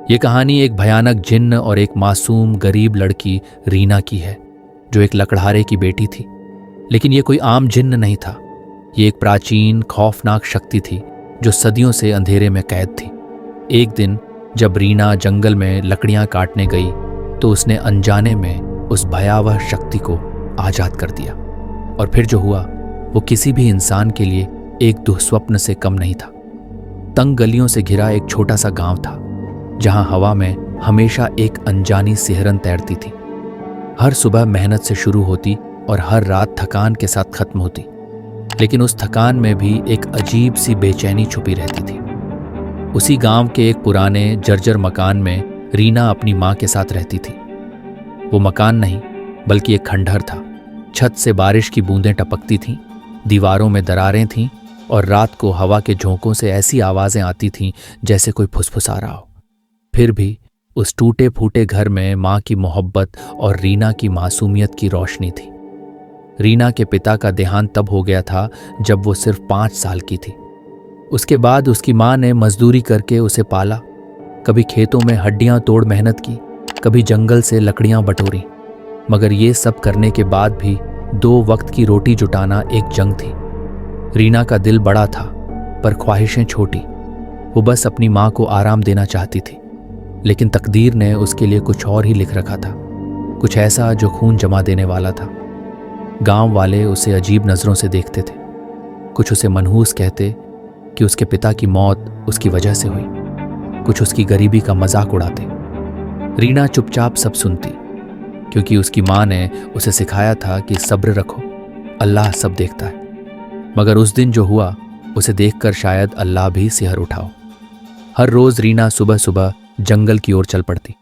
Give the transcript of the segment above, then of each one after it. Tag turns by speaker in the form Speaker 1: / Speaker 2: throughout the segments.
Speaker 1: ये कहानी एक भयानक जिन्न और एक मासूम गरीब लड़की रीना की है, जो एक लकड़हारे की बेटी थी। लेकिन ये कोई आम जिन्न नहीं था। ये एक प्राचीन खौफनाक शक्ति थी जो सदियों से अंधेरे में कैद थी। एक दिन जब रीना जंगल में लकड़ियां काटने गई तो उसने अनजाने में उस भयावह शक्ति को आजाद कर दिया। और फिर जो हुआ वो किसी भी इंसान के लिए एक दुःस्वप्न से कम नहीं था। तंग गलियों से घिरा एक छोटा सा गांव था, जहां हवा में हमेशा एक अनजानी सिहरन तैरती थी। हर सुबह मेहनत से शुरू होती और हर रात थकान के साथ खत्म होती। लेकिन उस थकान में भी एक अजीब सी बेचैनी छुपी रहती थी। उसी गांव के एक पुराने जर्जर मकान में रीना अपनी मां के साथ रहती थी। वो मकान नहीं बल्कि एक खंडहर था। छत से बारिश की बूंदें टपकती थीं, दीवारों में दरारें थीं और रात को हवा के झोंकों से ऐसी आवाजें आती थीं जैसे कोई फुसफुसा रहा हो। फिर भी उस टूटे फूटे घर में मां की मोहब्बत और रीना की मासूमियत की रोशनी थी। रीना के पिता का देहांत तब हो गया था जब वो सिर्फ 5 साल की थी। उसके बाद उसकी मां ने मजदूरी करके उसे पाला। कभी खेतों में हड्डियां तोड़ मेहनत की, कभी जंगल से लकड़ियां बटोरी। मगर ये सब करने के बाद भी 2 वक्त की रोटी जुटाना एक जंग थी। रीना का दिल बड़ा था पर ख्वाहिशें छोटी। वो बस अपनी मां को आराम देना चाहती थी। लेकिन तकदीर ने उसके लिए कुछ और ही लिख रखा था, कुछ ऐसा जो खून जमा देने वाला था। गांव वाले उसे अजीब नजरों से देखते थे। कुछ उसे मनहूस कहते कि उसके पिता की मौत उसकी वजह से हुई, कुछ उसकी गरीबी का मजाक उड़ाते। रीना चुपचाप सब सुनती, क्योंकि उसकी मां ने उसे सिखाया था कि सब्र रखो, अल्लाह सब देखता है। मगर उस दिन जो हुआ उसे देखकर शायद अल्लाह भी सिहर उठाओ। हर रोज रीना सुबह सुबह जंगल की ओर चल पड़ती।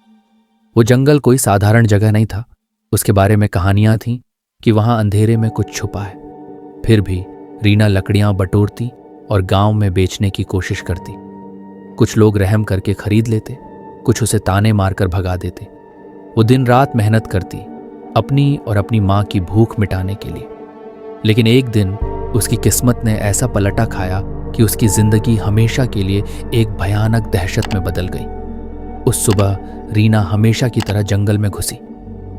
Speaker 1: वो जंगल कोई साधारण जगह नहीं था। उसके बारे में कहानियां थीं कि वहां अंधेरे में कुछ छुपा है। फिर भी रीना लकड़ियां बटोरती और गांव में बेचने की कोशिश करती। कुछ लोग रहम करके खरीद लेते, कुछ उसे ताने मारकर भगा देते। वो दिन रात मेहनत करती, अपनी और अपनी मां की भूख मिटाने के लिए। लेकिन एक दिन उसकी किस्मत ने ऐसा पलटा खाया कि उसकी जिंदगी हमेशा के लिए एक भयानक दहशत में बदल गई। उस सुबह रीना हमेशा की तरह जंगल में घुसी,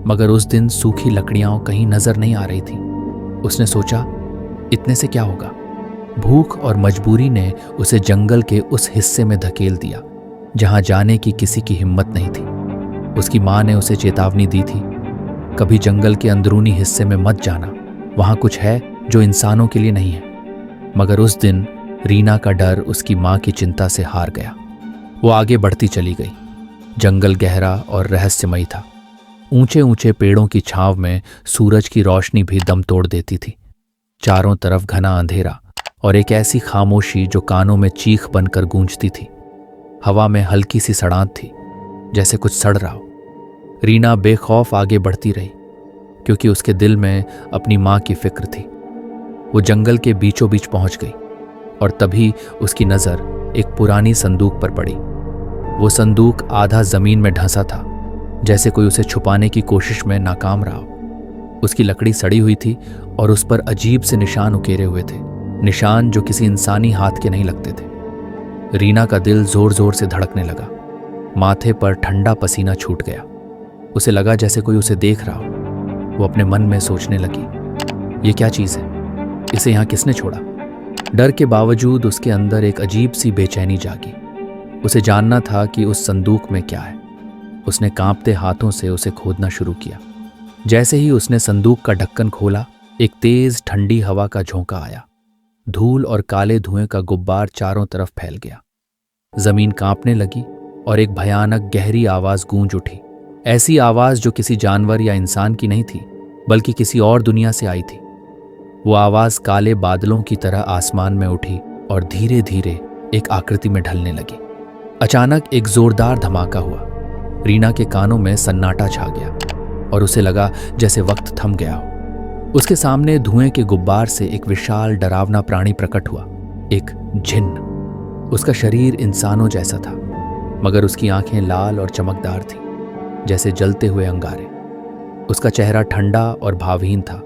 Speaker 1: मगर उस दिन सूखी लकड़ियां कहीं नजर नहीं आ रही थी। उसने सोचा, इतने से क्या होगा। भूख और मजबूरी ने उसे जंगल के उस हिस्से में धकेल दिया जहां जाने की किसी की हिम्मत नहीं थी। उसकी मां ने उसे चेतावनी दी थी, कभी जंगल के अंदरूनी हिस्से में मत जाना, वहां कुछ है जो इंसानों के लिए नहीं है। मगर उस दिन रीना का डर उसकी मां की चिंता से हार गया। वो आगे बढ़ती चली गई। जंगल गहरा और रहस्यमयी था। ऊंचे ऊंचे पेड़ों की छांव में सूरज की रोशनी भी दम तोड़ देती थी। चारों तरफ घना अंधेरा और एक ऐसी खामोशी जो कानों में चीख बनकर गूंजती थी। हवा में हल्की सी सड़ांत थी, जैसे कुछ सड़ रहा हो। रीना बेखौफ आगे बढ़ती रही, क्योंकि उसके दिल में अपनी मां की फिक्र थी। वो जंगल के बीचों बीच पहुंच गई और तभी उसकी नजर एक पुरानी संदूक पर पड़ी। वो संदूक आधा जमीन में ढंसा था, जैसे कोई उसे छुपाने की कोशिश में नाकाम रहा हो। उसकी लकड़ी सड़ी हुई थी और उस पर अजीब से निशान उकेरे हुए थे, निशान जो किसी इंसानी हाथ के नहीं लगते थे। रीना का दिल जोर जोर से धड़कने लगा। माथे पर ठंडा पसीना छूट गया। उसे लगा जैसे कोई उसे देख रहा हो। वो अपने मन में सोचने लगी, ये क्या चीज़ है, इसे यहाँ किसने छोड़ा। डर के बावजूद उसके अंदर एक अजीब सी बेचैनी जागी। उसे जानना था कि उस संदूक में क्या है। उसने कांपते हाथों से उसे खोदना शुरू किया। जैसे ही उसने संदूक का ढक्कन खोला, एक तेज ठंडी हवा का झोंका आया। धूल और काले धुएं का गुब्बार चारों तरफ फैल गया। जमीन कांपने लगी और एक भयानक गहरी आवाज गूंज उठी। ऐसी आवाज जो किसी जानवर या इंसान की नहीं थी, बल्कि किसी और दुनिया से आई थी। वो आवाज काले बादलों की तरह आसमान में उठी और धीरे धीरे एक आकृति में ढलने लगी। अचानक एक जोरदार धमाका हुआ। रीना के कानों में सन्नाटा छा गया और उसे लगा जैसे वक्त थम गया हो। उसके सामने धुएं के गुब्बार से एक विशाल डरावना प्राणी प्रकट हुआ, एक जिन्न। उसका शरीर इंसानों जैसा था, मगर उसकी आंखें लाल और चमकदार थीं, जैसे जलते हुए अंगारे। उसका चेहरा ठंडा और भावहीन था,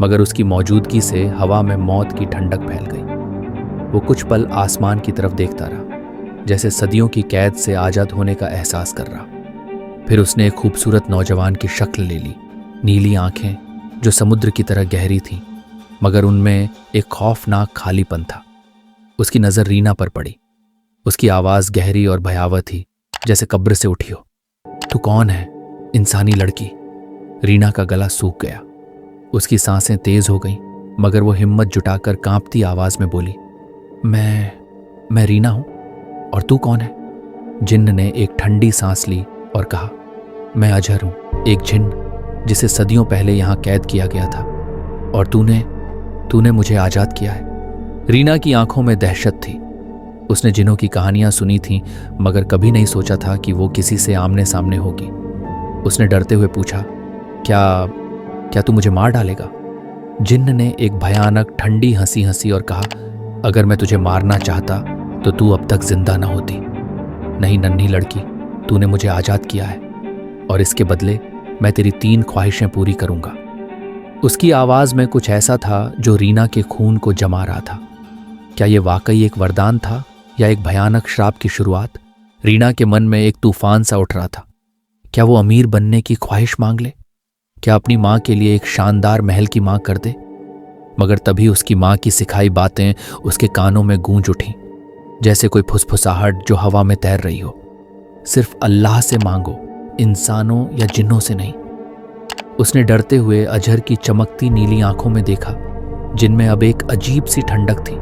Speaker 1: मगर उसकी मौजूदगी से हवा में मौत की ठंडक फैल गई। वो कुछ पल आसमान की तरफ देखता रहा, जैसे सदियों की कैद से आजाद होने का एहसास कर रहा। फिर उसने एक खूबसूरत नौजवान की शक्ल ले ली, नीली आंखें जो समुद्र की तरह गहरी थीं, मगर उनमें एक खौफनाक खालीपन था। उसकी नज़र रीना पर पड़ी। उसकी आवाज़ गहरी और भयावह थी, जैसे कब्र से उठी हो। तू कौन है, इंसानी लड़की? रीना का गला सूख गया। उसकी सांसें तेज हो गईं, मगर वो हिम्मत जुटाकर कांपती आवाज में बोली, मैं रीना हूं। और तू कौन है? जिन्न ने एक ठंडी सांस ली और कहा, मैं अजहर हूं, एक जिन्न जिसे सदियों पहले यहां कैद किया गया था, और तूने मुझे आजाद किया है। रीना की आंखों में दहशत थी। उसने जिन्हों की कहानियां सुनी थीं, मगर कभी नहीं सोचा था कि वो किसी से आमने सामने होगी। उसने डरते हुए पूछा, क्या तू मुझे मार डालेगा? जिन्न ने एक भयानक ठंडी हंसी हंसी और कहा, अगर मैं तुझे मारना चाहता तो तू अब तक जिंदा न होती। नहीं नन्ही लड़की, तूने मुझे आजाद किया है, और इसके बदले मैं तेरी 3 ख्वाहिशें पूरी करूंगा। उसकी आवाज में कुछ ऐसा था जो रीना के खून को जमा रहा था। क्या यह वाकई एक वरदान था या एक भयानक श्राप की शुरुआत? रीना के मन में एक तूफान सा उठ रहा था। क्या वो अमीर बनने की ख्वाहिश मांग ले? क्या अपनी मां के लिए एक शानदार महल की मांग कर दे? मगर तभी उसकी मां की सिखाई बातें उसके कानों में गूंज उठी, जैसे कोई फुसफुसाहट जो हवा में तैर रही हो। सिर्फ अल्लाह से मांगो, इंसानों या जिन्नों से नहीं। उसने डरते हुए अजहर की चमकती नीली आंखों में देखा, जिनमें अब एक अजीब सी ठंडक थी।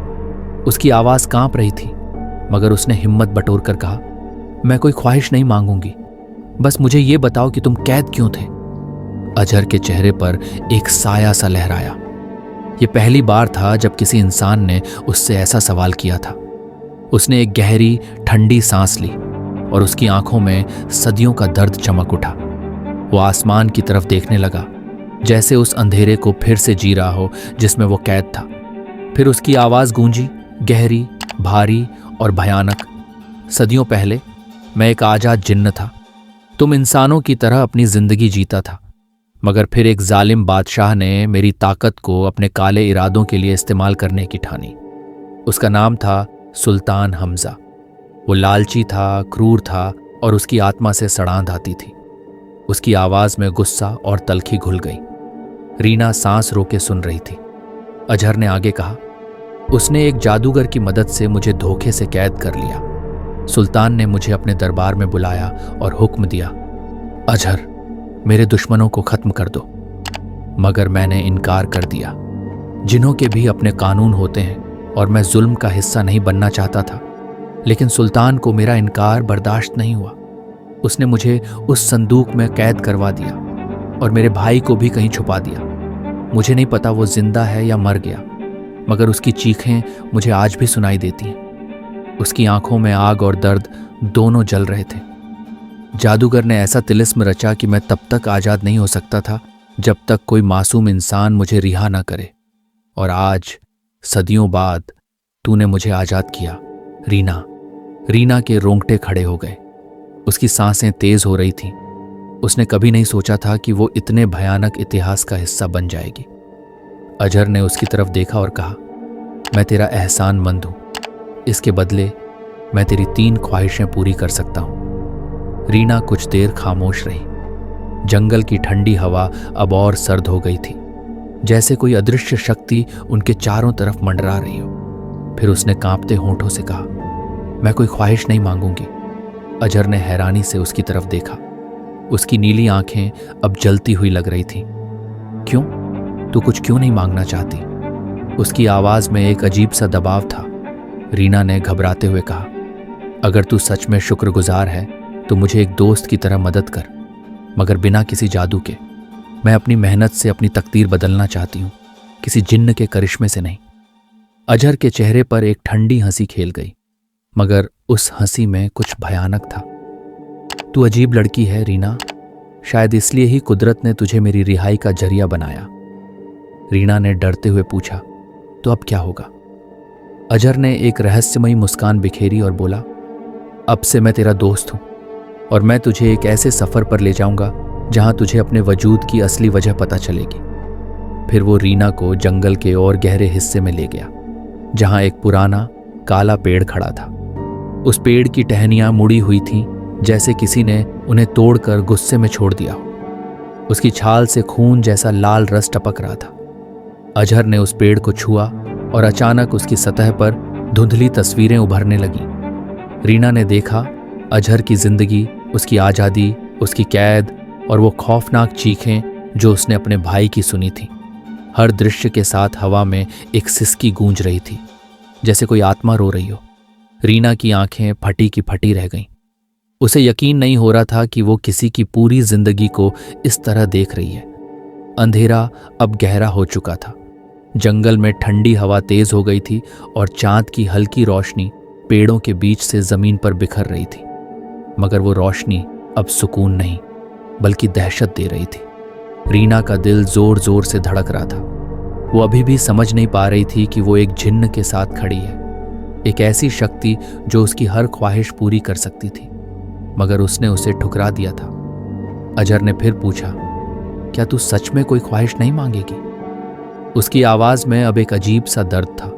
Speaker 1: उसकी आवाज कांप रही थी, मगर उसने हिम्मत बटोर कर कहा, मैं कोई ख्वाहिश नहीं मांगूंगी, बस मुझे ये बताओ कि तुम कैद क्यों थे? अजहर के चेहरे पर एक साया सा लहराया। यह पहली बार था जब किसी इंसान ने उससे ऐसा सवाल किया था। उसने एक गहरी ठंडी सांस ली और उसकी आंखों में सदियों का दर्द चमक उठा। वो आसमान की तरफ देखने लगा, जैसे उस अंधेरे को फिर से जी रहा हो जिसमें वो कैद था। फिर उसकी आवाज गूंजी, गहरी, भारी और भयानक। सदियों पहले मैं एक आजाद जिन्न था। तुम इंसानों की तरह अपनी जिंदगी जीता था, मगर फिर एक जालिम बादशाह ने मेरी ताकत को अपने काले इरादों के लिए इस्तेमाल करने की ठानी। उसका नाम था सुल्तान हमजा। वो लालची था, क्रूर था, और उसकी आत्मा से सड़ांध आती थी। उसकी आवाज में गुस्सा और तल्खी घुल गई। रीना सांस रोके सुन रही थी। अजहर ने आगे कहा, उसने एक जादूगर की मदद से मुझे धोखे से कैद कर लिया। सुल्तान ने मुझे अपने दरबार में बुलाया और हुक्म दिया, अजहर, मेरे दुश्मनों को खत्म कर दो। मगर मैंने इनकार कर दिया। जिन्हों के भी अपने कानून होते हैं और मैं जुल्म का हिस्सा नहीं बनना चाहता था, लेकिन सुल्तान को मेरा इनकार बर्दाश्त नहीं हुआ। उसने मुझे उस संदूक में कैद करवा दिया और मेरे भाई को भी कहीं छुपा दिया। मुझे नहीं पता वो जिंदा है या मर गया, मगर उसकी चीखें मुझे आज भी सुनाई देती हैं। उसकी आंखों में आग और दर्द दोनों जल रहे थे। जादूगर ने ऐसा तिलिस्म रचा कि मैं तब तक आजाद नहीं हो सकता था जब तक कोई मासूम इंसान मुझे रिहा ना करे। और आज, सदियों बाद, तूने मुझे आजाद किया। रीना के रोंगटे खड़े हो गए। उसकी सांसें तेज हो रही थीं। उसने कभी नहीं सोचा था कि वो इतने भयानक इतिहास का हिस्सा बन जाएगी। अजहर ने उसकी तरफ देखा और कहा, मैं तेरा एहसानमंद हूं। इसके बदले मैं तेरी 3 ख्वाहिशें पूरी कर सकता हूं। रीना कुछ देर खामोश रही। जंगल की ठंडी हवा अब और सर्द हो गई थी, जैसे कोई अदृश्य शक्ति उनके चारों तरफ मंडरा रही हो। फिर उसने कांपते होंठों से कहा, मैं कोई ख्वाहिश नहीं मांगूंगी। अजहर ने हैरानी से उसकी तरफ देखा। उसकी नीली आंखें अब जलती हुई लग रही थीं। क्यों? तू कुछ क्यों नहीं मांगना चाहती? उसकी आवाज में एक अजीब सा दबाव था। रीना ने घबराते हुए कहा, अगर तू सच में शुक्रगुजार है तो मुझे एक दोस्त की तरह मदद कर, मगर बिना किसी जादू के। मैं अपनी मेहनत से अपनी तकदीर बदलना चाहती हूं, किसी जिन्न के करिश्मे से नहीं। अजहर के चेहरे पर एक ठंडी हंसी खेल गई, मगर उस हंसी में कुछ भयानक था। तू अजीब लड़की है रीना, शायद इसलिए ही कुदरत ने तुझे मेरी रिहाई का जरिया बनाया। रीना ने डरते हुए पूछा, तो अब क्या होगा? अजहर ने एक रहस्यमयी मुस्कान बिखेरी और बोला, अब से मैं तेरा दोस्त हूं, और मैं तुझे एक ऐसे सफर पर ले जाऊंगा जहां तुझे अपने वजूद की असली वजह पता चलेगी। फिर वो रीना को जंगल के और गहरे हिस्से में ले गया, जहां एक पुराना काला पेड़ खड़ा था। उस पेड़ की टहनियां मुड़ी हुई थीं, जैसे किसी ने उन्हें तोड़कर गुस्से में छोड़ दिया हो। उसकी छाल से खून जैसा लाल रस टपक रहा था। अजहर ने उस पेड़ को छुआ और अचानक उसकी सतह पर धुंधली तस्वीरें उभरने लगीं। रीना ने देखा अजहर की जिंदगी, उसकी आज़ादी, उसकी कैद और वो खौफनाक चीखें जो उसने अपने भाई की सुनी थी। हर दृश्य के साथ हवा में एक सिसकी गूंज रही थी, जैसे कोई आत्मा रो रही हो। रीना की आंखें फटी की फटी रह गईं। उसे यकीन नहीं हो रहा था कि वो किसी की पूरी जिंदगी को इस तरह देख रही है। अंधेरा अब गहरा हो चुका था। जंगल में ठंडी हवा तेज हो गई थी और चांद की हल्की रोशनी पेड़ों के बीच से जमीन पर बिखर रही थी। मगर वो रोशनी अब सुकून नहीं, बल्कि दहशत दे रही थी। रीना का दिल जोर जोर से धड़क रहा था। वो अभी भी समझ नहीं पा रही थी कि वो एक जिन्न के साथ खड़ी है, एक ऐसी शक्ति जो उसकी हर ख्वाहिश पूरी कर सकती थी, मगर उसने उसे ठुकरा दिया था। अजहर ने फिर पूछा, क्या तू सच में कोई ख्वाहिश नहीं मांगेगी? उसकी आवाज में अब एक अजीब सा दर्द था।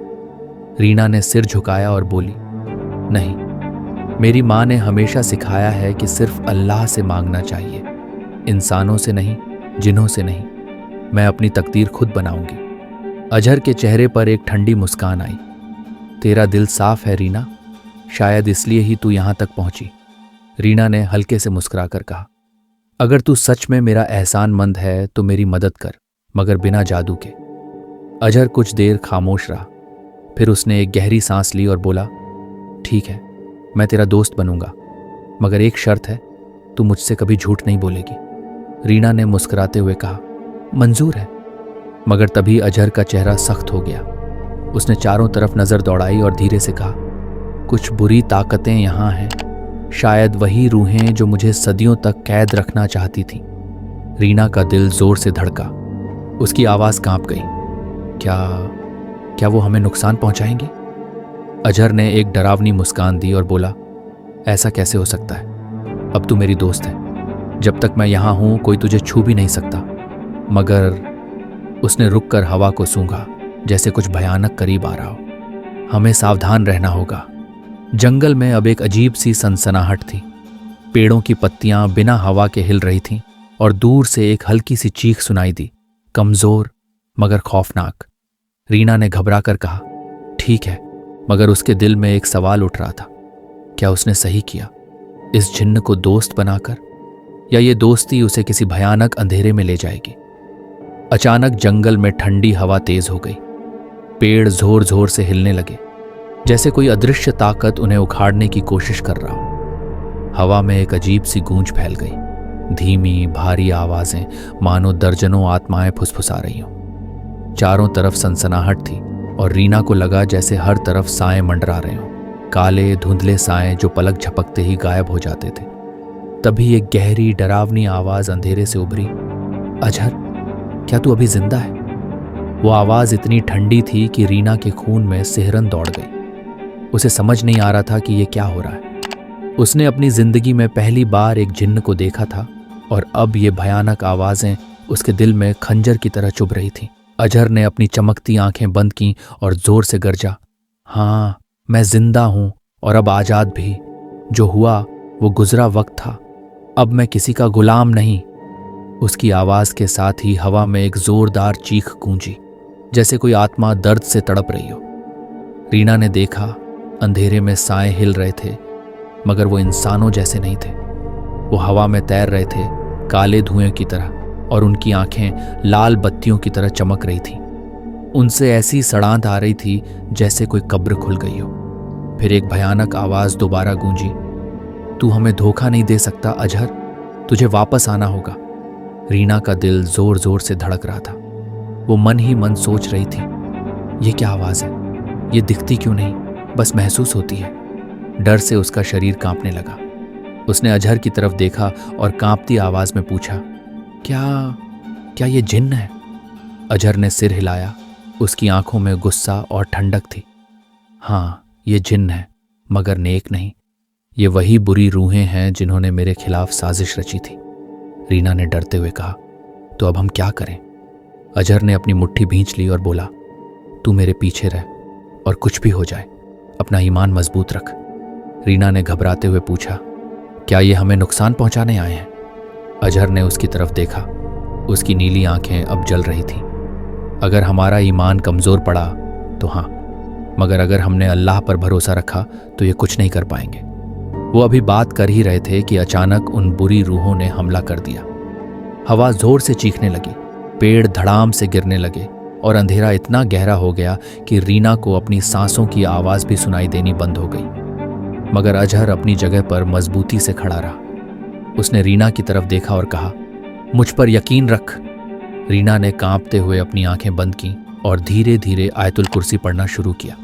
Speaker 1: रीना ने सिर झुकाया और बोली, नहीं, मेरी माँ ने हमेशा सिखाया है कि सिर्फ अल्लाह से मांगना चाहिए, इंसानों से नहीं, जिन्हों से नहीं। मैं अपनी तकदीर खुद बनाऊंगी। अजहर के चेहरे पर एक ठंडी मुस्कान आई। तेरा दिल साफ है रीना, शायद इसलिए ही तू यहां तक पहुंची। रीना ने हल्के से मुस्कुराकर कहा, अगर तू सच में मेरा एहसानमंद है तो मेरी मदद कर, मगर बिना जादू के। अजहर कुछ देर खामोश रहा, फिर उसने एक गहरी सांस ली और बोला, ठीक है, मैं तेरा दोस्त बनूंगा, मगर एक शर्त है, तू मुझसे कभी झूठ नहीं बोलेगी। रीना ने मुस्कुराते हुए कहा, मंजूर है। मगर तभी अजहर का चेहरा सख्त हो गया। उसने चारों तरफ नजर दौड़ाई और धीरे से कहा, कुछ बुरी ताकतें यहां हैं, शायद वही रूहें जो मुझे सदियों तक कैद रखना चाहती थीं। रीना का दिल जोर से धड़का। उसकी आवाज कांप गई। क्या वो हमें नुकसान पहुंचाएंगे? अजहर ने एक डरावनी मुस्कान दी और बोला, ऐसा कैसे हो सकता है? अब तू मेरी दोस्त है। जब तक मैं यहां हूं कोई तुझे छू भी नहीं सकता। मगर उसने रुककर हवा को सूंघा, जैसे कुछ भयानक करीब आ रहा हो। हमें सावधान रहना होगा। जंगल में अब एक अजीब सी सनसनाहट थी। पेड़ों की पत्तियां बिना हवा के हिल रही थीं और दूर से एक हल्की सी चीख सुनाई दी, कमजोर मगर खौफनाक। रीना ने घबराकर कहा, ठीक है, मगर उसके दिल में एक सवाल उठ रहा था, क्या उसने सही किया इस जिन्न को दोस्त बनाकर, या ये दोस्ती उसे किसी भयानक अंधेरे में ले जाएगी? अचानक जंगल में ठंडी हवा तेज हो गई। पेड़ जोर जोर से हिलने लगे, जैसे कोई अदृश्य ताकत उन्हें उखाड़ने की कोशिश कर रहा हो। हवा में एक अजीब सी गूंज फैल गई, धीमी भारी आवाजें मानो दर्जनों आत्माएं फुसफुसा रही हों। चारों तरफ सनसनाहट थी और रीना को लगा जैसे हर तरफ साएं मंडरा रहे हों, काले धुंधले साएं जो पलक झपकते ही गायब हो जाते थे। तभी एक गहरी डरावनी आवाज अंधेरे से उभरी, अजहर, क्या तू अभी जिंदा है? वो आवाज इतनी ठंडी थी कि रीना के खून में सिहरन दौड़ गई। उसे समझ नहीं आ रहा था कि ये क्या हो रहा है। उसने अपनी जिंदगी में पहली बार एक जिन्न को देखा था और अब ये भयानक आवाजें उसके दिल में खंजर की तरह चुभ रही थीं। अजहर ने अपनी चमकती आंखें बंद कीं और जोर से गरजा, हाँ, मैं जिंदा हूं और अब आजाद भी। जो हुआ वो गुजरा वक्त था, अब मैं किसी का गुलाम नहीं। उसकी आवाज के साथ ही हवा में एक जोरदार चीख गूंजी, जैसे कोई आत्मा दर्द से तड़प रही हो। रीना ने देखा, अंधेरे में साएं हिल रहे थे, मगर वो इंसानों जैसे नहीं थे। वो हवा में तैर रहे थे, काले धुएं की तरह, और उनकी आंखें लाल बत्तियों की तरह चमक रही थीं। उनसे ऐसी सड़ांत आ रही थी जैसे कोई कब्र खुल गई हो। फिर एक भयानक आवाज दोबारा गूंजी, तू हमें धोखा नहीं दे सकता अजहर, तुझे वापस आना होगा। रीना का दिल जोर जोर से धड़क रहा था। वो मन ही मन सोच रही थी, ये क्या आवाज है? ये दिखती क्यों नहीं, बस महसूस होती है। डर से उसका शरीर कांपने लगा। उसने अजहर की तरफ देखा और कांपती आवाज में पूछा, क्या ये जिन्न है? अजहर ने सिर हिलाया। उसकी आंखों में गुस्सा और ठंडक थी। हाँ, ये जिन्न है, मगर नेक नहीं। ये वही बुरी रूहें हैं जिन्होंने मेरे खिलाफ साजिश रची थी। रीना ने डरते हुए कहा, तो अब हम क्या करें? अजहर ने अपनी मुट्ठी भींच ली और बोला, तू मेरे पीछे रह और कुछ भी हो जाए, अपना ईमान मजबूत रख। रीना ने घबराते हुए पूछा, क्या ये हमें नुकसान पहुंचाने आए हैं? अजहर ने उसकी तरफ देखा। उसकी नीली आंखें अब जल रही थीं। अगर हमारा ईमान कमज़ोर पड़ा तो हाँ, मगर अगर हमने अल्लाह पर भरोसा रखा तो ये कुछ नहीं कर पाएंगे। वो अभी बात कर ही रहे थे कि अचानक उन बुरी रूहों ने हमला कर दिया। हवा जोर से चीखने लगी, पेड़ धड़ाम से गिरने लगे और अंधेरा इतना गहरा हो गया कि रीना को अपनी सांसों की आवाज़ भी सुनाई देनी बंद हो गई। मगर अजहर अपनी जगह पर मजबूती से खड़ा रहा। उसने रीना की तरफ देखा और कहा, मुझ पर यकीन रख। रीना ने कांपते हुए अपनी आंखें बंद की और धीरे धीरे आयतुल कुर्सी पढ़ना शुरू किया।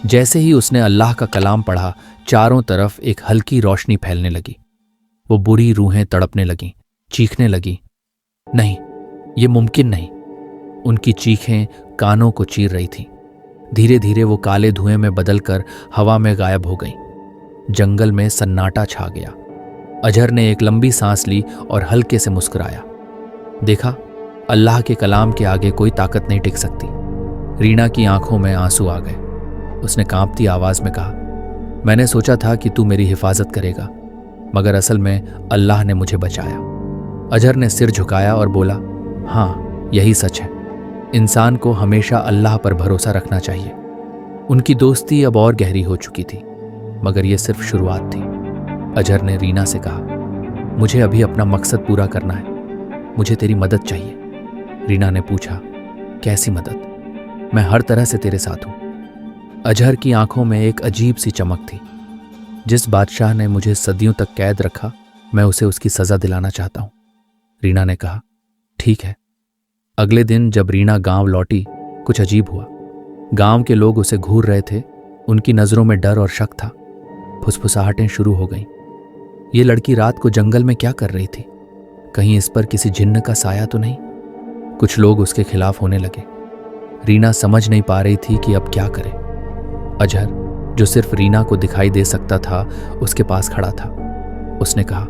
Speaker 1: जैसे ही उसने अल्लाह का कलाम पढ़ा, चारों तरफ एक हल्की रोशनी फैलने लगी। वो बुरी रूहें तड़पने लगीं, चीखने लगीं। नहीं, ये मुमकिन नहीं। उनकी चीखें कानों को चीर रही थीं। धीरे धीरे वो काले धुएं में बदलकर हवा में गायब हो गईं। जंगल में सन्नाटा छा गया। अजहर ने एक लंबी सांस ली और हल्के से मुस्कुराया। देखा, अल्लाह के कलाम के आगे कोई ताकत नहीं टिक सकती। रीना की आंखों में आंसू आ गए। उसने कांपती आवाज में कहा, मैंने सोचा था कि तू मेरी हिफाजत करेगा, मगर असल में अल्लाह ने मुझे बचाया। अजहर ने सिर झुकाया और बोला, हाँ, यही सच है। इंसान को हमेशा अल्लाह पर भरोसा रखना चाहिए। उनकी दोस्ती अब और गहरी हो चुकी थी, मगर यह सिर्फ शुरुआत थी। अजहर ने रीना से कहा, मुझे अभी अपना मकसद पूरा करना है, मुझे तेरी मदद चाहिए। रीना ने पूछा, कैसी मदद? मैं हर तरह से तेरे साथ हूं। अजहर की आंखों में एक अजीब सी चमक थी। जिस बादशाह ने मुझे सदियों तक कैद रखा, मैं उसे उसकी सजा दिलाना चाहता हूं। रीना ने कहा, ठीक है। अगले दिन जब रीना गांव लौटी, कुछ अजीब हुआ। गांव के लोग उसे घूर रहे थे। उनकी नजरों में डर और शक था। फुसफुसाहटें शुरू हो गईं। ये लड़की रात को जंगल में क्या कर रही थी? कहीं इस पर किसी जिन्न का साया तो नहीं? कुछ लोग उसके खिलाफ होने लगे। रीना समझ नहीं पा रही थी कि अब क्या करे। अजहर, जो सिर्फ रीना को दिखाई दे सकता था, उसके पास खड़ा था। उसने कहा,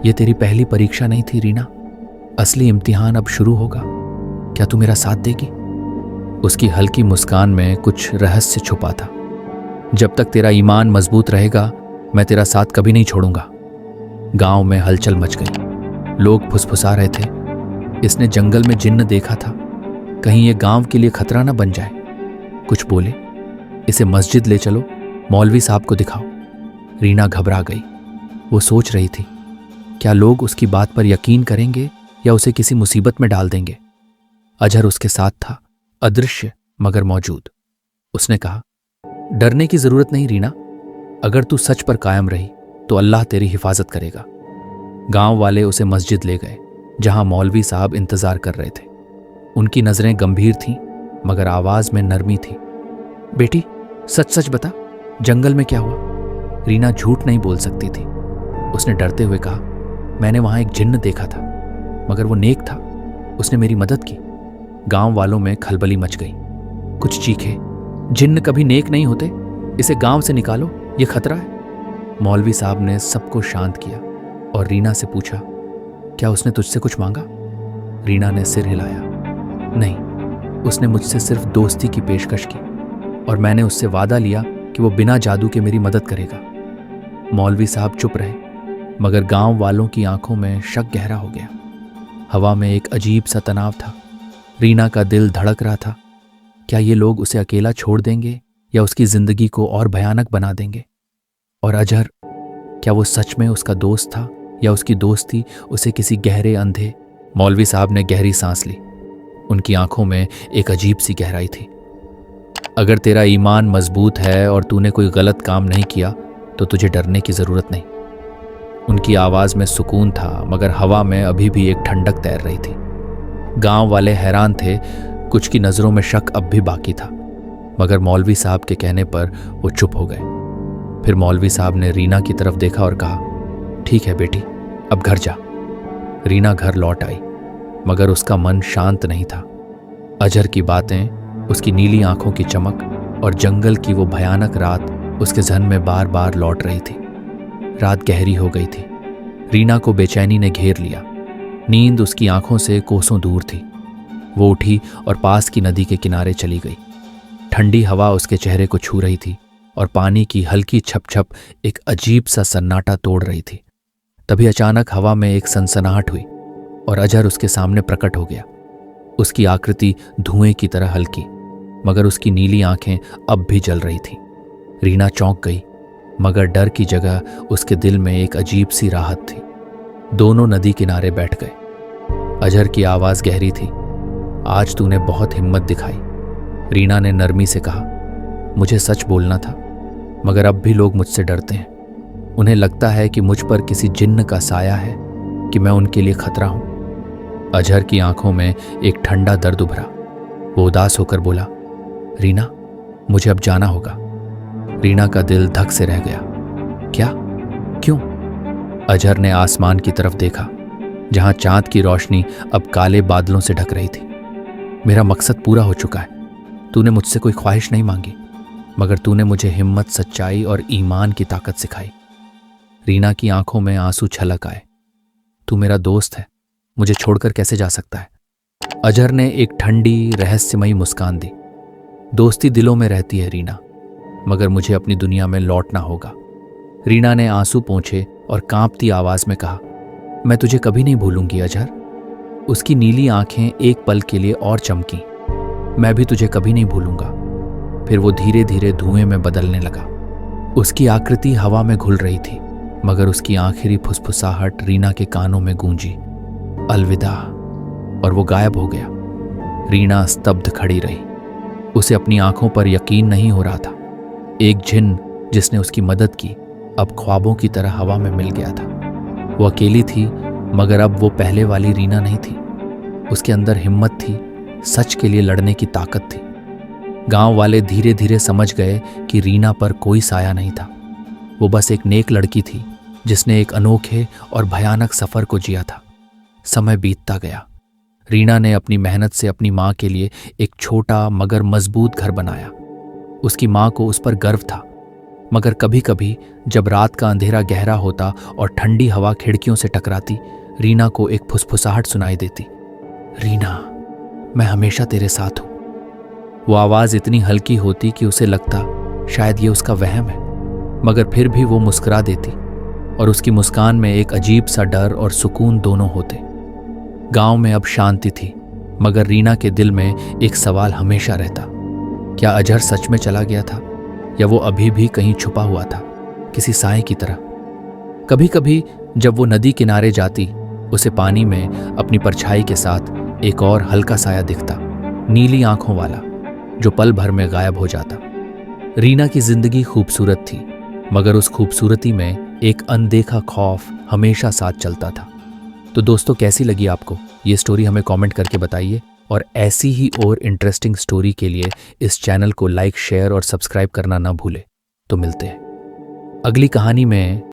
Speaker 1: यह तेरी पहली परीक्षा नहीं थी रीना, असली इम्तिहान अब शुरू होगा। क्या तू मेरा साथ देगी? उसकी हल्की मुस्कान में कुछ रहस्य छुपा था। जब तक तेरा ईमान मजबूत रहेगा, मैं तेरा साथ कभी नहीं छोड़ूंगा। गांव में हलचल मच गई। लोग फुसफुसा रहे थे, इसने जंगल में जिन्न देखा था, कहीं ये गांव के लिए खतरा ना बन जाए। कुछ बोले, इसे मस्जिद ले चलो, मौलवी साहब को दिखाओ। रीना घबरा गई। वो सोच रही थी, क्या लोग उसकी बात पर यकीन करेंगे या उसे किसी मुसीबत में डाल देंगे? अजहर उसके साथ था, अदृश्य मगर मौजूद। उसने कहा, डरने की जरूरत नहीं रीना, अगर तू सच पर कायम रही तो अल्लाह तेरी हिफाजत करेगा। गांव वाले उसे मस्जिद ले गए, जहां मौलवी साहब इंतजार कर रहे थे। उनकी नजरें गंभीर थीं, मगर आवाज में नरमी थी। बेटी, सच सच बता, जंगल में क्या हुआ? रीना झूठ नहीं बोल सकती थी। उसने डरते हुए कहा, मैंने वहां एक जिन्न देखा था, मगर वो नेक था, उसने मेरी मदद की। गांव वालों में खलबली मच गई। कुछ चीखे, जिन्न कभी नेक नहीं होते, इसे गांव से निकालो, ये खतरा है। मौलवी साहब ने सबको शांत किया और रीना से पूछा, क्या उसने तुझसे कुछ मांगा? रीना ने सिर हिलाया, नहीं, उसने मुझसे सिर्फ दोस्ती की पेशकश की और मैंने उससे वादा लिया कि वो बिना जादू के मेरी मदद करेगा। मौलवी साहब चुप रहे, मगर गांव वालों की आंखों में शक गहरा हो गया। हवा में एक अजीब सा तनाव था। रीना का दिल धड़क रहा था। क्या ये लोग उसे अकेला छोड़ देंगे या उसकी जिंदगी को और भयानक बना देंगे? और अजहर, क्या वो सच में उसका दोस्त था या उसकी दोस्ती उसे किसी गहरे अंधे? मौलवी साहब ने गहरी सांस ली। उनकी आंखों में एक अजीब सी गहराई थी। अगर तेरा ईमान मजबूत है और तूने कोई गलत काम नहीं किया तो तुझे डरने की जरूरत नहीं। उनकी आवाज में सुकून था, मगर हवा में अभी भी एक ठंडक तैर रही थी। गांव वाले हैरान थे, कुछ की नजरों में शक अब भी बाकी था, मगर मौलवी साहब के कहने पर वो चुप हो गए। फिर मौलवी साहब ने रीना की तरफ देखा और कहा, ठीक है बेटी, अब घर जा। रीना घर लौट आई, मगर उसका मन शांत नहीं था। अजहर की बातें, उसकी नीली आंखों की चमक और जंगल की वो भयानक रात उसके जहन में बार बार लौट रही थी। रात गहरी हो गई थी। रीना को बेचैनी ने घेर लिया। नींद उसकी आंखों से कोसों दूर थी। वो उठी और पास की नदी के किनारे चली गई। ठंडी हवा उसके चेहरे को छू रही थी और पानी की हल्की छप-छप एक अजीब सा सन्नाटा तोड़ रही थी। तभी अचानक हवा में एक सनसनाहट हुई और अजहर उसके सामने प्रकट हो गया। उसकी आकृति धुएं की तरह हल्की, मगर उसकी नीली आंखें अब भी जल रही थीं। रीना चौंक गई, मगर डर की जगह उसके दिल में एक अजीब सी राहत थी। दोनों नदी किनारे बैठ गए। अजहर की आवाज गहरी थी। आज तूने बहुत हिम्मत दिखाई। रीना ने नरमी से कहा, मुझे सच बोलना था, मगर अब भी लोग मुझसे डरते हैं। उन्हें लगता है कि मुझ पर किसी जिन्न का साया है, कि मैं उनके लिए खतरा हूं। अजहर की आंखों में एक ठंडा दर्द उभरा। वो उदास होकर बोला, रीना, मुझे अब जाना होगा। रीना का दिल धक से रह गया। क्या? क्यों? अजहर ने आसमान की तरफ देखा, जहां चांद की रोशनी अब काले बादलों से ढक रही थी। मेरा मकसद पूरा हो चुका है। तूने मुझसे कोई ख्वाहिश नहीं मांगी, मगर तूने मुझे हिम्मत, सच्चाई और ईमान की ताकत सिखाई। रीना की आंखों में आंसू छलक आए। तू मेरा दोस्त है, मुझे छोड़कर कैसे जा सकता है? अजहर ने एक ठंडी, रहस्यमयी मुस्कान दी। दोस्ती दिलों में रहती है रीना, मगर मुझे अपनी दुनिया में लौटना होगा। रीना ने आंसू पोंछे और कांपती आवाज में कहा, मैं तुझे कभी नहीं भूलूंगी अजहर। उसकी नीली आंखें एक पल के लिए और चमकी। मैं भी तुझे कभी नहीं भूलूंगा। फिर वो धीरे धीरे धुएं में बदलने लगा। उसकी आकृति हवा में घुल रही थी, मगर उसकी आखिरी फुसफुसाहट रीना के कानों में गूंजी, अलविदा, और वो गायब हो गया। रीना स्तब्ध खड़ी रही। उसे अपनी आंखों पर यकीन नहीं हो रहा था। एक जिन्न जिसने उसकी मदद की, अब ख्वाबों की तरह हवा में मिल गया था। वो अकेली थी, मगर अब वो पहले वाली रीना नहीं थी। उसके अंदर हिम्मत थी, सच के लिए लड़ने की ताकत थी। गांव वाले धीरे धीरे समझ गए कि रीना पर कोई साया नहीं था। वो बस एक नेक लड़की थी, जिसने एक अनोखे और भयानक सफर को जिया था। समय बीतता गया। रीना ने अपनी मेहनत से अपनी माँ के लिए एक छोटा मगर मजबूत घर बनाया। उसकी माँ को उस पर गर्व था, मगर कभी कभी जब रात का अंधेरा गहरा होता और ठंडी हवा खिड़कियों से टकराती, रीना को एक फुसफुसाहट सुनाई देती, रीना, मैं हमेशा तेरे साथ हूं। वो आवाज इतनी हल्की होती कि उसे लगता शायद ये उसका वहम है, मगर फिर भी वो मुस्कुरा देती, और उसकी मुस्कान में एक अजीब सा डर और सुकून दोनों होते। गांव में अब शांति थी, मगर रीना के दिल में एक सवाल हमेशा रहता, क्या अजहर सच में चला गया था, या वो अभी भी कहीं छुपा हुआ था, किसी साए की तरह। कभी कभी जब वो नदी किनारे जाती, उसे पानी में अपनी परछाई के साथ एक और हल्का साया दिखता, नीली आंखों वाला, जो पल भर में गायब हो जाता। रीना की जिंदगी खूबसूरत थी, मगर उस खूबसूरती में एक अनदेखा खौफ हमेशा साथ चलता था। तो दोस्तों, कैसी लगी आपको ये स्टोरी? हमें कमेंट करके बताइए, और ऐसी ही और इंटरेस्टिंग स्टोरी के लिए इस चैनल को लाइक, शेयर और सब्सक्राइब करना ना भूले। तो मिलते हैं अगली कहानी में।